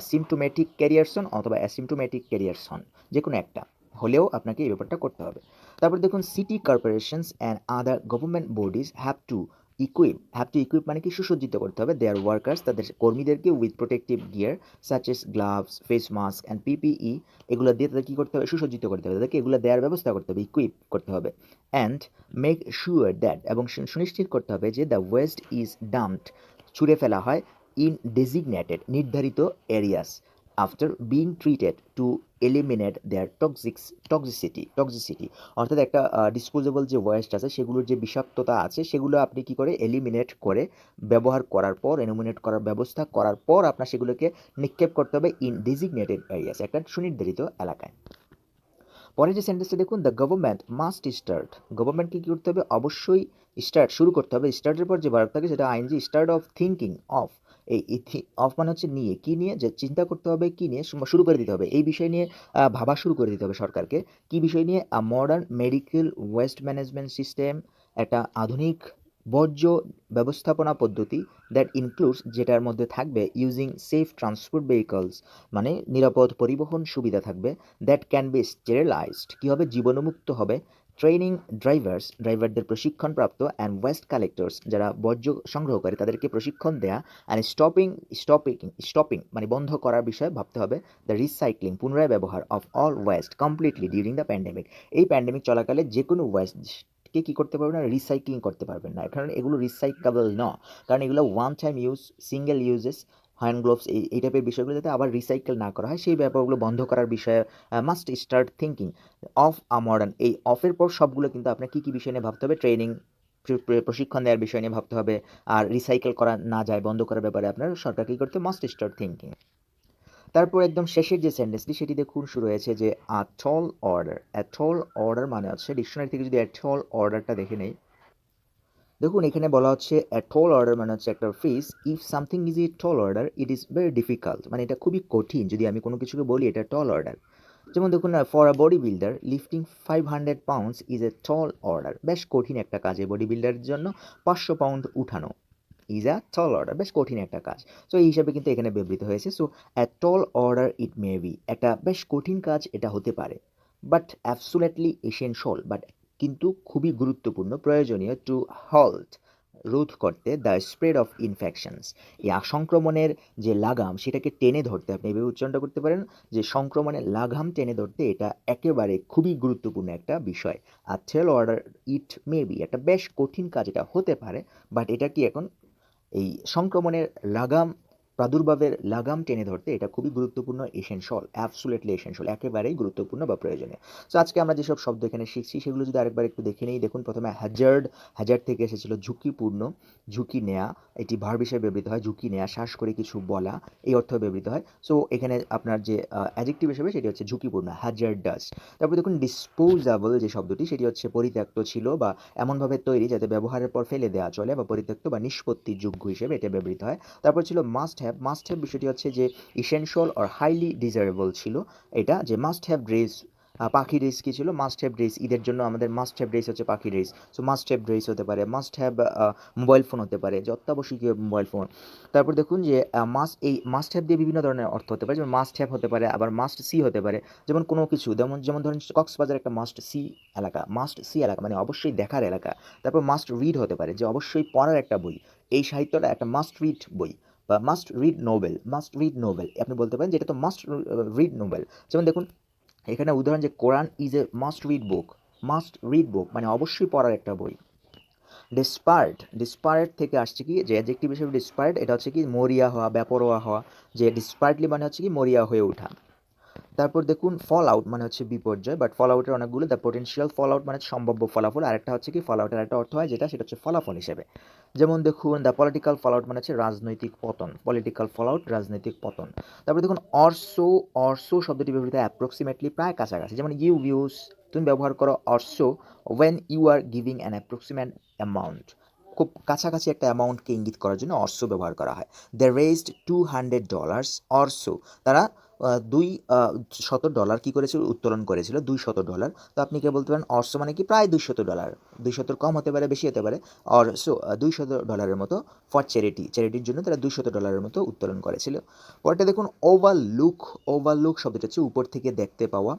A: সিমটোমেটিক ক্যারিয়ার্স হন অথবা অ্যাসিমটোমেটিক ক্যারিয়ার্স হন, যে কোনো একটা হলেও আপনাকে এই ব্যাপারটা করতে হবে। তারপর দেখুন city corporations and other government bodies have to equip মানে কি সুসজ্জিত করতে হবে দেয়ার ওয়ার্কার্স তাদের কর্মীদেরকে with protective gear such as gloves, face mask and PPE, এগুলো দিয়ে তাদের কী করতে হবে, সুসজ্জিত করতে হবে, তাদেরকে এগুলো দেওয়ার ব্যবস্থা করতে হবে, ইকুইপ করতে হবে। অ্যান্ড মেক শিওর দ্যাট, এবং সুনিশ্চিত করতে হবে যে দ্য ওয়েস্ট ইজ ডাম্পড, ছুঁড়ে ফেলা হয়, ইন ডেজিগনেটেড নির্ধারিত areas after being treated to eliminate their toxicity, অর্থাৎ একটা ডিসপোজেবল যে ওয়েস্ট আছে সেগুলোর যে বিষাক্ততা আছে সেগুলো আপনি কি করে এলিমিনেট করে ব্যবহার করার পর এলিমিনেট করার ব্যবস্থা করার পর আপনার সেগুলোকে নিক্ষেপ করতে হবে ইন ডেজিগনেটেড এরিয়াস, একটা সুনির্ধারিত এলাকায়। পরের যে সেন্টেন্সটা দেখুন, দ্য গভর্নমেন্ট মাস্ট স্টার্ট, গভর্নমেন্টকে কী করতে হবে, অবশ্যই স্টার্ট শুরু করতে হবে, স্টার্টের পর যে ভার্ব থাকে সেটা I N G, start off thinking of, এই অফ মানে হচ্ছে নিয়ে, কী নিয়ে, যে চিন্তা করতে হবে কী নিয়ে, শুরু করে দিতে হবে এই বিষয় নিয়ে, ভাবা শুরু করে দিতে হবে সরকারকে। কী বিষয় নিয়ে, আ modern medical waste management system, একটা আধুনিক বর্জ্য ব্যবস্থাপনা পদ্ধতি, দ্যাট ইনক্লুডস যেটার মধ্যে থাকবে ইউজিং সেফ ট্রান্সপোর্ট ভেহিকলস মানে নিরাপদ পরিবহন সুবিধা থাকবে, দ্যাট ক্যান বি স্টেরিলাইজড কী হবে, জীবাণুমুক্ত হবে, ট্রেনিং ড্রাইভারদের প্রশিক্ষণপ্রাপ্ত, অ্যান্ড ওয়েস্ট কালেক্টর্স যারা বর্জ্য সংগ্রহ করে তাদেরকে প্রশিক্ষণ দেয়া, অ্যান্ড স্টপিং মানে বন্ধ করার বিষয়ে ভাবতে হবে, দ্য রিসাইক্লিং পুনরায় ব্যবহার of all West completely during the pandemic, এই প্যান্ডেমিক চলাকালে যে কোনো ওয়েস্ট কে কী করতে পারবেন না, রিসাইক্লিং করতে পারবেন না, কারণ এগুলো রিসাইকেবল না, কারণ এগুলো one time use, single uses, hand gloves এই টাইপের বিষয়গুলো যাতে আবার রিসাইকেল না করা হয় সেই ব্যাপারগুলো বন্ধ করার বিষয়ে must start thinking of a modern, এই অফের পর সবগুলো কিন্তু আপনার কী কী বিষয় নিয়ে ভাবতে হবে, ট্রেনিং প্রশিক্ষণ দেওয়ার বিষয় নিয়ে ভাবতে হবে, আর রিসাইকেল করা না যায় বন্ধ করার ব্যাপারে আপনার সরকার কী করতে মাস্ট স্টার্ট থিঙ্কিং। তারপর একদম শেষের যে সেন্টেন্সটি সেটি দেখুন, শুরু হয়েছে যে আ টল অর্ডার, অ্যা টল অর্ডার মানে হচ্ছে ডিকশনারি থেকে যদি অ্যা টল অর্ডারটা দেখে নেই, দেখুন এখানে বলা হচ্ছে এ টল অর্ডার মানে হচ্ছে একটা phrase, if something is a tall order it is very difficult, মানে এটা খুবই কঠিন যদি আমি কোনো কিছুকে বলি এটা টল অর্ডার। যেমন দেখুন for a body builder lifting 500 pounds is a tall order, বেশ কঠিন একটা কাজ এই বডি বিল্ডারের জন্য 500 পাউন্ড উঠানো, ইজ আ টল অর্ডার, বেশ কঠিন একটা কাজ। সো এই হিসাবে কিন্তু এখানে ব্যবহৃত হয়েছে। So a tall order it may be, একটা বেশ কঠিন কাজ এটা হতে পারে, বাট অ্যাবসুলেটলি এসেনশিয়াল, বাট কিন্তু খুবই গুরুত্বপূর্ণ প্রয়োজনীয়, টু হল্ট রোধ করতে দ্য স্প্রেড অফ ইনফেকশনস, এই সংক্রমণের যে লাগাম সেটাকে টেনে ধরতে, আপনি এভাবে উচ্চারণটা করতে পারেন যে সংক্রমণের লাগাম টেনে ধরতে এটা একেবারে খুবই গুরুত্বপূর্ণ একটা বিষয়। আর টেল অর্ডার ইট মে বি, একটা বেশ কঠিন কাজ এটা হতে পারে, বাট এটা কি এখন এই সংক্রমণের লাগাম প্রাদুর্ভাবের লাগাম টেনে ধরতে এটা খুবই গুরুত্বপূর্ণ, এসেনশিয়াল, অ্যাবসুলেটলি এসেনশিয়াল, একেবারেই গুরুত্বপূর্ণ বা প্রয়োজনীয়। সো আজকে আমরা যেসব শব্দ এখানে শিখছি সেগুলো যদি আরেকবার একটু দেখে নিই, দেখুন প্রথমে হ্যাজার্ড থেকে এসেছিল ঝুঁকিপূর্ণ, ঝুঁকি নেয়া, এটি ভার্ব হিসেবে ব্যবহৃত হয়, ঝুঁকি নেয়া, শ্বাস করে কিছু বলা, এই অর্থে ব্যবহৃত হয়। সো এখানে আপনার যে অ্যাডজেক্টিভ হিসেবে সেটি হচ্ছে ঝুঁকিপূর্ণ, হ্যাজার্ডাস। তারপর দেখুন ডিসপোজাবল যে শব্দটি সেটি হচ্ছে পরিত্যক্ত ছিল বা এমনভাবে তৈরি যাতে ব্যবহারের পর ফেলে দেওয়া চলে, বা পরিত্যক্ত বা নিষ্পত্তিযোগ্য হিসেবে এটা ব্যবহৃত হয়। তারপর ছিল মাস্ট হ্যাভ বিষয়টি হচ্ছে যে ইসেনশিয়াল অর হাইলি ডিজায়ারেবল ছিল, এটা যে মাস্ট হ্যাভ ড্রেস, পাখি ড্রেস কী ছিল, মাস্ট হ্যাভ ড্রেস, ঈদের জন্য আমাদের মাস্ট হ্যাভ ড্রেস হচ্ছে পাখি dress. So must have dress হতে পারে, মাস্ট হ্যাভ মোবাইল ফোন হতে পারে, যে অত্যাবশ্যকীয় মোবাইল ফোন। তারপর দেখুন যে মাস্ট হ্যাভ দিয়ে বিভিন্ন ধরনের অর্থ হতে পারে, যেমন মাস্ট হ্যাভ হতে পারে, আবার মাস্ট সি হতে পারে, যেমন কোনো কিছু যেমন যেমন ধরেন কক্সবাজার একটা মাস্ট সি এলাকা মানে অবশ্যই দেখার এলাকা। তারপর মাস্ট রিড হতে পারে, যে অবশ্যই পড়ার একটা বই, এই সাহিত্যটা একটা মাস্ট রিড বই, বা মাস্ট রিড নোবেল আপনি বলতে পারেন যে এটা তো মাস্ট রিড নোবেল। যেমন দেখুন এখানে উদাহরণ যে Quran is a must read book মানে অবশ্যই পড়ার একটা বই। ডিসপার্ট থেকে আসছে কি, যে অ্যাডজেক্টিভ হিসেবে ডিসপার্ট, এটা হচ্ছে কি মরিয়া হওয়া, বেপরোয়া হওয়া, যে ডিসপার্টলি মানে হচ্ছে কি মরিয়া হয়ে ওঠা। তারপর দেখুন ফল আউট মানে হচ্ছে বিপর্যয়, বাট ফল আউটের অনেকগুলো, দ্য পোটেনশিয়াল ফল আউট মানে সম্ভাব্য ফলাফল, আরেকটা হচ্ছে কি ফল আউটের একটা অর্থ হয় যেটা, সেটা হচ্ছে ফলাফল হিসেবে। যেমন দেখুন দ্য পলিটিক্যাল ফল আউট মানে হচ্ছে রাজনৈতিক পতন, পলিটিক্যাল ফল আউট রাজনৈতিক পতন। তারপর দেখুন অর্সো, অর্সো শব্দটি ব্যবহৃত অ্যাপ্রক্সিমেটলি প্রায় কাছাকাছি, যেমন ইউ ইউজ, তুমি ব্যবহার করো or so when you are giving an approximate amount, খুব কাছাকাছি একটা অ্যামাউন্টকে ইঙ্গিত করার জন্য অর্সো ব্যবহার করা হয়। দে রেজড $200 অর্সো, তারা $200 কী করেছিল, উত্তোলন করেছিল $200। তো আপনি কি বলতে পারেন অর্স মানে কি প্রায় $200, 200 কম হতে পারে বেশি হতে পারে, অর্সো $200 মতো ফর চ্যারিটি, চ্যারিটির জন্য তারা $200 মতো উত্তোলন করেছিল। পরটা দেখুন ওভারলুক, ওভারলুক শব্দটা হচ্ছে উপর থেকে দেখতে পাওয়া,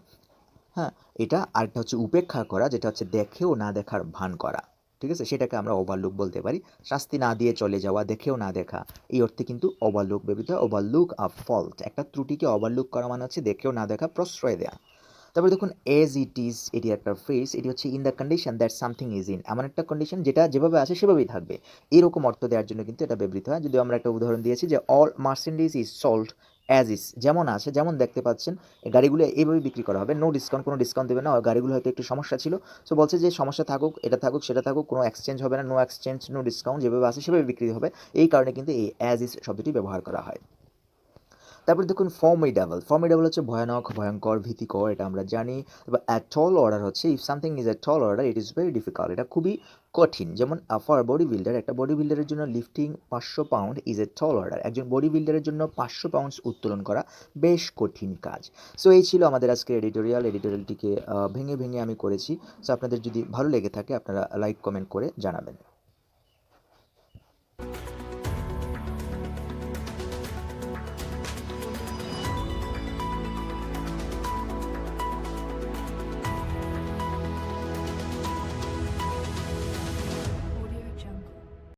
A: হ্যাঁ, এটা আরেকটা হচ্ছে উপেক্ষা করা, যেটা হচ্ছে দেখেও না দেখার ভান করা, ঠিক আছে, সেটাকে আমরা ওভারলুক বলতে পারি। শাস্তি না দিয়ে চলে যাওয়া, দেখেও না দেখা, এই অর্থে কিন্তু ওভারলুক ব্যবহৃত হয়। ওভারলুক আ ফল্ট, একটা ত্রুটিকে ওভারলুক করা মানে হচ্ছে দেখেও না দেখা, প্রশ্রয় দেওয়া। তারপরে দেখুন এজ ইট ইজ, এটি একটা ফ্রেজ, এটি হচ্ছে in the condition that something is in, এমন একটা কন্ডিশন যেটা যেভাবে আছে সেভাবেই থাকবে, এরকম অর্থ দেওয়ার জন্য কিন্তু এটা ব্যবহৃত হয়। যদি আমরা একটা উদাহরণ দিয়েছি যে all merchandise is sold as is, যেমন আছে যেমন দেখতে পাচ্ছেন, এই গাড়িগুলো এইভাবে বিক্রি করা হবে, নো ডিসকাউন্ট, কোনো ডিসকাউন্ট দেবে না, গাড়িগুলো হয়তো একটু সমস্যা ছিল, সো বলছে যে সমস্যা থাকুক, এটা থাকুক সেটা থাকুক, কোনো এক্সচেঞ্জ হবে না, নো এক্সচেঞ্জ নো ডিসকাউন্ট, যেভাবে আছে সেভাবে বিক্রি হবে, এই কারণে কিন্তু এই অ্যাজ ইজ শব্দটি ব্যবহার করা হয়। তারপরে দেখুন ফর্মিডেবল, ফর্মিডেবল হচ্ছে ভয়ানক, ভয়ঙ্কর, ভীতিকর, এটা আমরা জানি। এবার অ্যা টল অর্ডার হচ্ছে if something is a tall order it is very difficult, এটা খুবই কঠিন। যেমন ফর বডি বিল্ডার, একটা বডি বিল্ডারের জন্য lifting 500 pound is a tall order, একজন বডি বিল্ডারের জন্য 500 পাউন্ড উত্তোলন করা বেশ কঠিন কাজ। সো এই ছিল আমাদের আজকে এডিটোরিয়াল, এডিটোরিয়ালটিকে ভেঙে ভেঙে আমি করেছি। সো আপনাদের যদি ভালো লেগে থাকে আপনারা লাইক কমেন্ট করে জানাবেন।